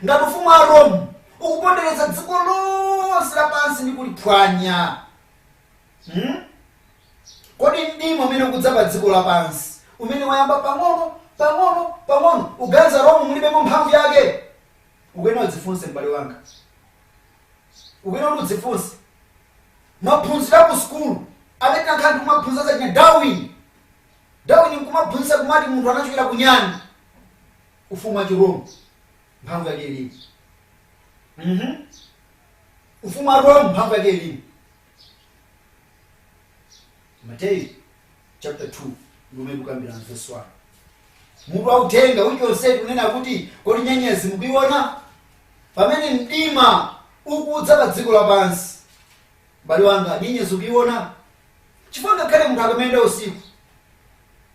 Speaker 2: Ngati ufumu wa Rome ukuponderetsa dziko lonse lapansi ndi kuliphwanya, kodi mdima umene ukudza pa dziko lapansi umene wayamba pang'ono uganza Rome mulibemo mphamvu yake? Ukuyena udzifunse m'bale wanga. Ukuyena kuti udzifunse. Maphunziro ku school amene ankhandu kumaphunzira za Darwin nkumaphunzira kumati munthu anachokera kunyani. Ufumu wa Chiroma mphamvu yake ili. Ufumu wa Rome mphamvu yake ili. Mateyu chapter 2 ngombe kukambira verse 1. Munthu autenga ulikonse kunena kuti kodi nyenyezi mukuiona pamene mdima ukudza pa dziko lapansi. Bali wanga nyenyezi ukuiona? Chifukwa ngakhale munthu akamenda usiku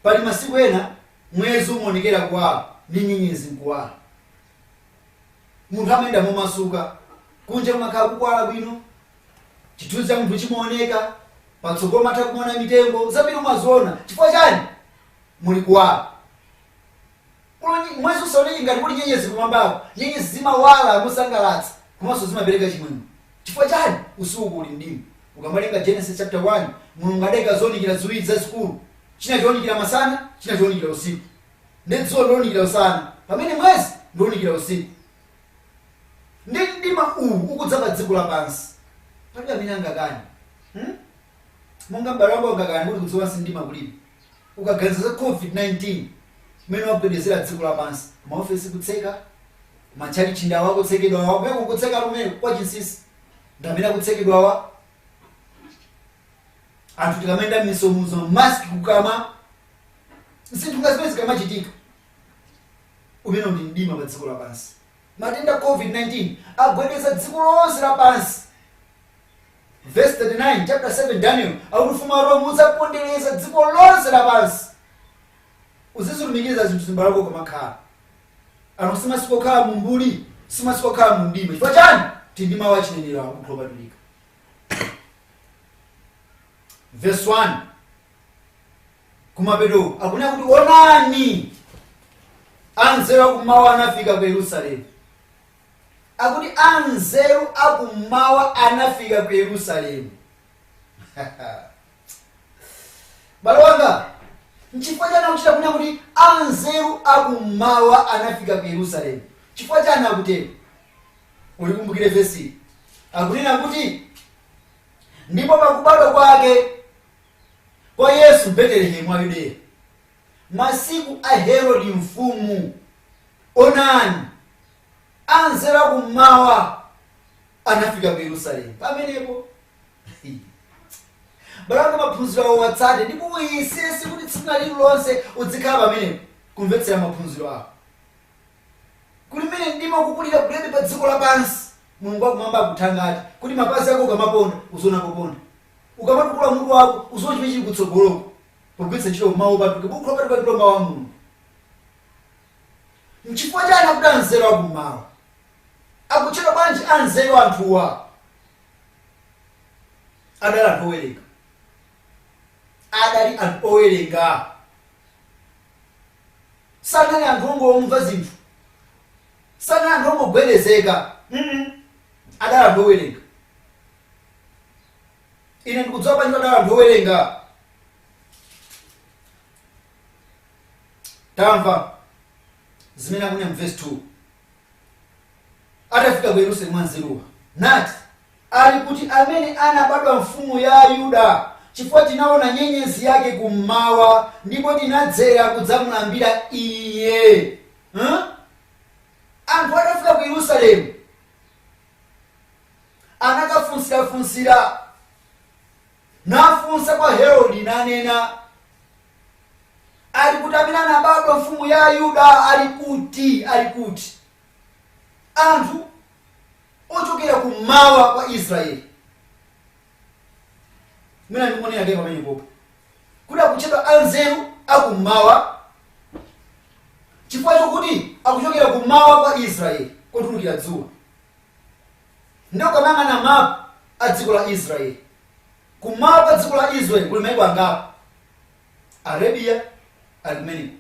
Speaker 2: pali masiku ena mwezi umaonekera kuwala ndi nyenyezi nkuwala. Munthu amenda momasuka kunja kumakhala kukwala bwino, chithunzi cha munthu chimaoneka, patsogolo matha kuona mitengo zabiri umaziona. Chifukwa chani? Muli kuwala. Mwezi usaoneke ngati kuli nyenyezi kumwambako. Nyenyezi zimawala mosangalatsa komanso zimapereka chimwemwe. Chifukwa chani? Usiku kuli mdima. Ukamalenga Genesis chapter 1 Mulungu adayika zonikira ziwiri zazikulu. China chionikira masana, china chionikira usiku. Ndi dzuwa lionikira usana pamene mwezi ndionikira usiku. Ndi mdima ukudza pa dziko lapansi. Palibe amene angakani. Monga m'bale wanga ungakani kuti kudziwa mdima kulibe. Ukaganiza za COVID-19 mmene wagwedezera dziko lapansi. Maofesi kutseka, machali chinda wako tsekedwa wawo, peko kutseka lumene kwa chinsisi. Ndamene kutsekedwa wa. Anthu tikamenda misomuzo mask kukama. Zinthu ngazimene zikamachitika. Umene ndi mdima pa dziko lapansi. Matenda COVID-19 agwedeza dziko lonse lapansi. Verse 39 chapter 7 Daniel ufumu wa Rome udzapondereza dziko lonse lapansi. Uzizulumikiza zinthu zimbalako kamakhala. Ano simasikokhala mu mbuli, simasikokhala mu mdima. Chifukwa chani? Tindima wachinenera kupatulika. Verse 1 kumapeto akunena kuti onani anzeru akumawa anafika ku Yerusalemu. Akuti anzeru akumawa anafika ku Yerusalemu. Bale wanga nchifukwa chani akuchita kunena kuti anzeru akumawa anafika ku Yerusalemu? Chifukwa chani akutero? Ulikumbukire verse akunena kuti ndipo pakubadwa kwake kwa Yesu Betelehemu wa Yudeya masiku a Herodi mfumu onani anzeru kummawa anafika ku Yerusalemu. Pamenepo balanga maphunziro awo watsate ndipo uyisese kuti tsiku lililonse udzikhala pamenepo kumvetsera maphunziro ako. Kuti mmene ndima kukulira kulebe pa dziko lapansi, Mulungu wakumwamba akuthangati kuti mapazi ako ukamaponda uzona poponda, ukamatukula mutu wako uzona chimene chili kutsogoloko pogwiritsa ntchito mawu opatuka bukho opatuka mawu a Mulungu. N'chifukwa chani akuti anzeru akummawa? Akutchedwa bwanji anzeru anthuwa? Adali anthu owerenga, adali anthu owerenga, sanali anthu ongomva zinthu, sanali anthu ongogwedezeka. Adali anthu owerenga. Ine ndikudziwa bwanji adali anthu owerenga. Tamva zimene akunena mu verse 2. Atafika ku Yerusalemu anzeruwa nati ali kuti amene anabadwa mfumu ya Yuda, chifukwa tinaona nyenyezi yake kummawa ndipo tinadzera kudzamulambira iye. Anthu atafika ku Yerusalemu anakafunsira nafunsa kwa Herodi nanena ali kuti amene anabadwa mfumu ya Yuda ali kuti. Anthu ochokera kummawa kwa Israeli. Mwina ndimonera ke pamene popo kuti akutchedwa anzeru akummawa chifukwa chokuti akuchokera kummawa kwa Israeli kotulukira dzuwa. Ndio kamang'ana mapu a dziko la Israeli. Kummawa kwa dziko la Israeli kuli maiko angapo? Arabia ali kumeneko.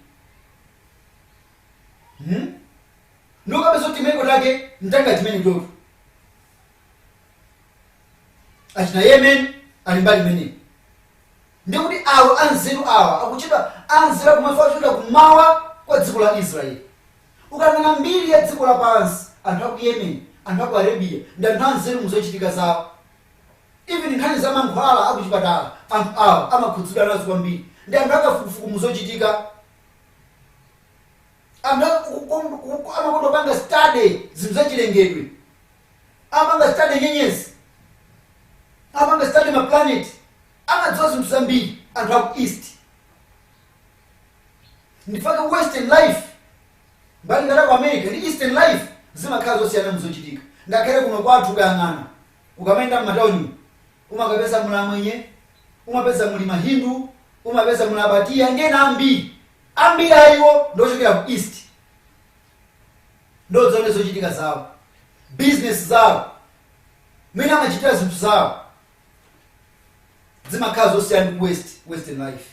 Speaker 2: Ndio kabezo timeko take mtanga timene ndoto. Achina Yemen ali mbali meneko. Ndio kuti awo anzeru awa akuchedwa anzeru kumafachuda kummawa kwa dziko la Israeli. Ukanena mbiri ya dziko lapansi, anthu aku Yemen, anthu aku Arabia ndi anthu anzeru muzochitika zawo. Even nkhani za mankhwala akuchipatala anthu awa amakhudzidwa nazo kwambiri. Ndi anthu akafukufuku muzochitika. Amakondopanga study zinthu zachilengedwe, amapanga study nyenyezi, amapanga study maplanet, amadziwa zinthu zambiri anthu aku East. Ndifaka Western life mbali ngati ku America ndi Eastern life zimakhala zosiyana muzochitika. Ngakhale kuno kwathu kuyang'ana ukamenda m'matauni umakapeza mulamwenye, umapeza muli Mahindu, umapeza muli Abatia, ngena ambiri ayiwo ndochokera ku East. Ndo zone zochitika zawo, business zawo, mwina amachitira zinthu zawo zimakhala zosiyana ndi Western life.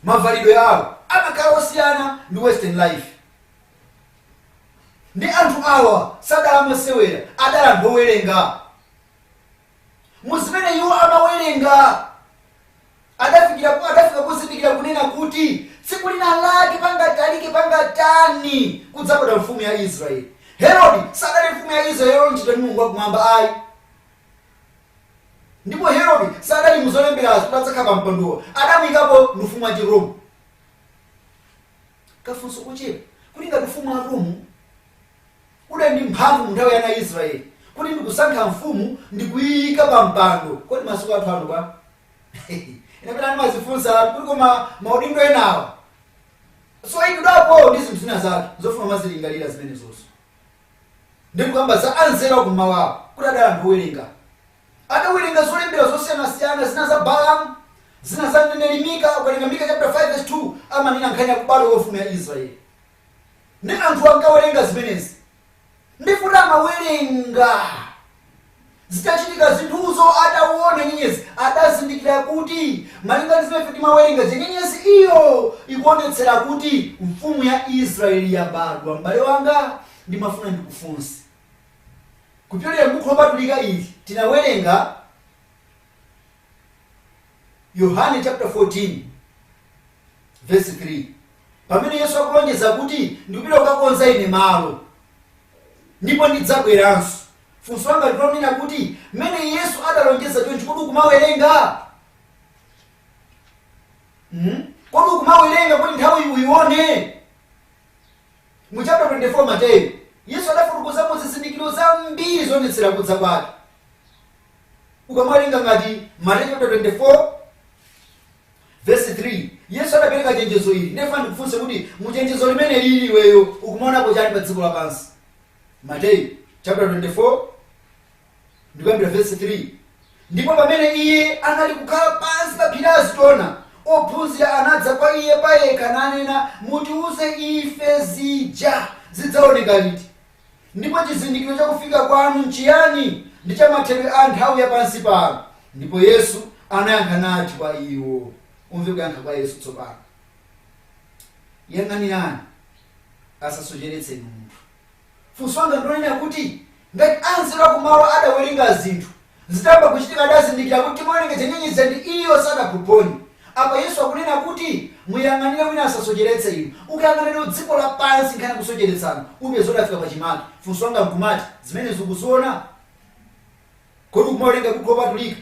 Speaker 2: Mavalidwe yawo amakhala osiyana ndi Western life. Ndi anthu awa sadala amasewera, adala anthu owerenga. Muzimene iwo amawerenga adafika kuzindikira kunena kuti tsiku lina lake pangatani kudzabwera mfumu ya Israeli. Herodi sadali mfumu ya Israeli nchita ndi Mulungu wakumwamba ayi. Ndipo Herodi sadali muzolemberazo kuti adzakhala pampandowa, adamuyikapo mfumu wa Rome. Kafunso kuchepa kuti ngati mfumu wa Rome ule ndi mphamvu mu nthawi ya Israeli kuti ndikusankha mfumu ndikuyika pa mpando, kodi masiku athu ano kwa inapita ndi mazifunsa kuti koma maudindo enawa so ikudapo ndi zinthu zina zake zofuna mazilingalira zimene zonso. Ndikukamba za anzeru akummawa kuti adali anthu owerenga, adawerenga zolembera zosiyanasiyana, zina za Balaam, zina za mneneri Mika. Ukalenga Mika chapter 5 verse 2 amanena nkhani ya kubadwa kwa mfumu ya Israeli. Ndi anthu ankawerenga zimenezi, ndifuna amawerenga zitachitika zinthuzo, adauona nyenyezi, adazindikira kuti malinga ndi zimene timawerenga nyenyezi iyo ikuonetsera kuti mfumu ya Israeli yabadwa. M'bale wanga ndimafuna ndikufunse kupyolera m'buku lopatulika ili tinawerenga Yohane chapter 14 verse 3 pamene Yesu akulonjeza kuti ndikupita kukakonza ine malo ndipo ndidzabweranso. Funso langa likunena kuti mmene Yesu adalonjeza chonchi kodi ukumawerenga? Kodi ukumawerenga kuti nthawi uyione? Mu chapter 24 Mateyu Yesu adafuna kuza muzizindikiro zambiri zonetsera kudza kwake. Ukamalinga ngati Mateyu 24 verse 3, Yesu adapereka chenjezo ili. Nefa ndikufunse kuti muchenjezo limene lili iweyo ukumaonapo chani pa dziko lapansi. Mateyu chapter 24 ndikuyambira verse 3. Ndipo pamene iye anali kukhala pansi pa phiri azitona, ophunzira anadza kwa iye payekha nanena, mutiuze ife zija zidzaoneka liti, ndipo chizindikiro chakufika kwanu nchiyani ndi cha mathero a nthawi yapansi pano. Ndipo Yesu anayankha nati kwa iwo. Umve kuyankha kwa Yesu tsopano. Yang'anirani asasocheretse munthu. Funso langa ndilonena kuti ngati anzeru akumawa adawerenga zinthu zitamba kuchitika adazindikira kuti mwerenga chenyenyeza ndi iyo sadapuponi. Apa Yesu akunena kuti muyang'anire wina asasocheretse inu. Ukayang'anira dziko lapansi nkhani kusocheretsana ube zodafika pachimake. Funso langa nkumati zimene zikuziona kodi ukumawerenga buku lopatulika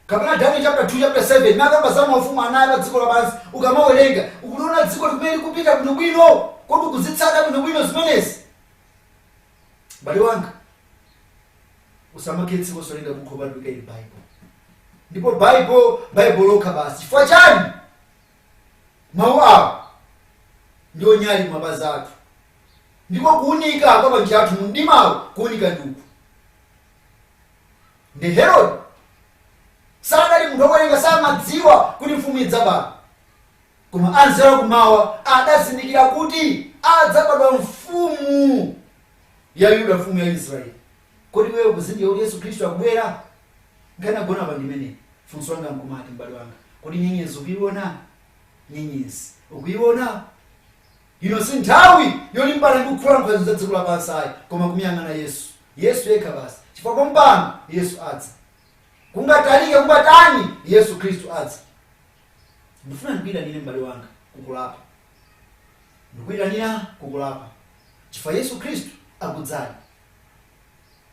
Speaker 2: kapena Daniel chapter 2 chapter 7 makamba za mafumu anayi pa dziko lapansi ukamawerenga ukuona dziko limene likupita bwinobwino kodi ukuzitsata bwinobwino zimenezi. Bale wanga usamakhetsi kosolenga buku lopatulika ili Bible. Ndipo Bible lokha basi. Chifukwa chani? Mawu awo ndiwo nyali mapazi athu. Ndipo kuunika kwa manja athu mu mdimawo kuunika nduku. Ndi Herod sadali munthu wowerenga samadziwa kuti mfumu idzabadwa. Koma anzeru akumawa adazindikira kuti adzabadwa mfumu ya Yuda, mfumu ya Israeli. Kodi wewe ukuzindikira kuti Yesu Khristu akubwera? Ngana gona pa ndimene. Funso langa nkumati m'bale wanga. Kodi nyenyezi ukuiona? Nyenyezi ukuiona? Si nthawi yolimbana ndi kukhula nkhozo za dziko lapansi ayi, koma kumuyang'ana Yesu. Yesu yekha basi. Chifukwa kompano Yesu adza. Kungatalike kungatani Yesu Khristu adza. Ndifuna ndikuyitanire m'bale wanga kukulapa. Ndikuyitanira kukulapa. Chifukwa Yesu Khristu akudzali.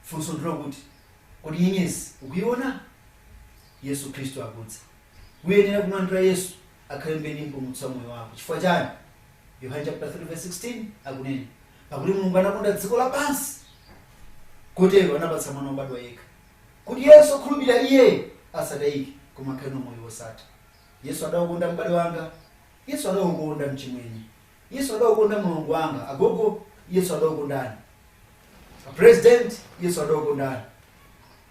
Speaker 2: Funso ndilo kuti kodi nyenyezi ukuiona? Yesu Khristu akudza. Uyenera kumlandira Yesu akhale mbeni mpulumutsi wa moyo wako. Chifukwa chani? Yohana chapter 3 verse 16 akunena, pakuti Mulungu anakonda dziko lapansi kotero anapatsa mwana wobadwa yekha, kuti Yesu akhulupirira iye asatayike koma akhale moyo wosatha. Yesu adakonda m'bale wanga. Yesu adakonda mchimwenye. Yesu adakonda Mulungu wanga. Agogo Yesu adakondani. A president Yesu adakondani.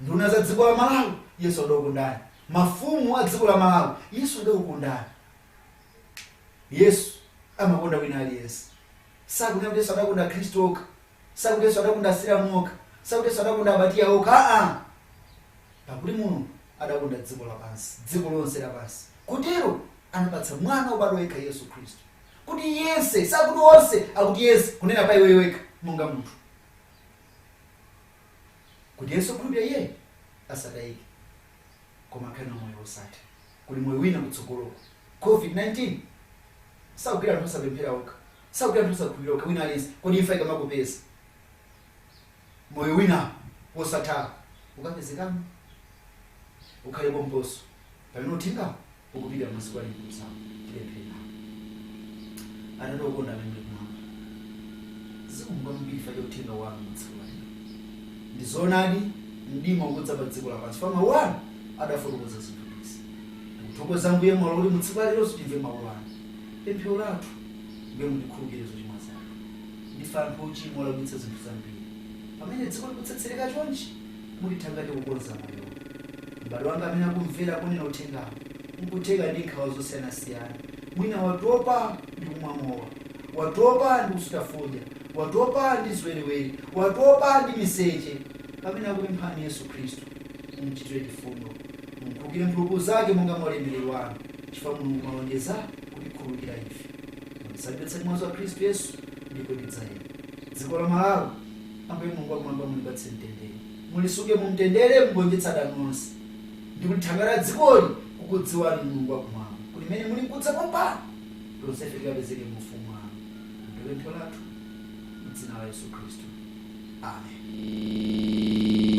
Speaker 2: Nduna za dziko la Malawi Yesu adakondani. Mafumu a dziko la Malawi Yesu adakondani. Yesu amakonda wina aliyense. Sakuti Yesu adakonda Khristu okha, sakuti Yesu adakonda Asilamu okha, sakuti Yesu adakonda Abatiya okha. Pakuti Mulungu adakonda dziko lapansi, dziko lonse lapansi. Kotero anapatsa mwana wobadwa yekha Yesu Khristu. Kuti yense, sakuti onse, akuti yense kunena pa iwe wekha monga munthu. Kuti Yesu akhulupirira iye asatayike koma akhale moyo wosatha. Kuli moyo wina kutsogoloko. COVID-19 sakugwira anthu osapemphera okha, sakugwira anthu osakhulupirira okha wina aliyense. Kodi imfa ikamakupeza moyo wina wosatha ukapezekamo ukhale pomposo pamene uthenga ukupita masiku ali kusa tipemphera. Anatokonda amene kumwamba zikumba mbiri fa uthenga wanu mtsiku lino ndizonadi mdima ukudza pa dziko lapansi fama wanu adafotokoza zinthu izi. Ndikuthokoza Mbuye mwalo kuti mtsiku lino timve mawu anu. Pemphero lathu mbe mutikhululukire zochimwa zathu. Ndife anthu ochimwa olakwitsa zinthu zambiri. Pamene dziko likutsetsereka chonchi mulithangate kukonza moyo. M'bale wanga amene akumvera kunena uthengawo nkuthenga ndi nkhawa zosiyanasiyana. Mwina watopa ndi kumwa mowa, watopa ndi kusuta fodya, watopa ndi ziwerewere, watopa ndi miseche. Pamene akupemphani Yesu Khristu mumchitire chifundo, mumkhululukire mphulupulu zake monga mwa ulemerero wanu. Chifukwa Mulungu malonjeza kutikhululukira ife. Musabwetse mwazi wa Khristu Yesu ndipo tidzayenda. Dziko la Malawi Ambuye Mulungu akumwamba mulipatse mtendere. Mulisuke mu mtendere mugonjetsa adani onse. Ndikulithangala dzikoli kukudziwani Mulungu akumwamba. Kulimene muli kudza kompano lonsefe likapezeke mu ufumu wanu. Ndipemphero lathu m'dzina la Yesu Khristu. Amen.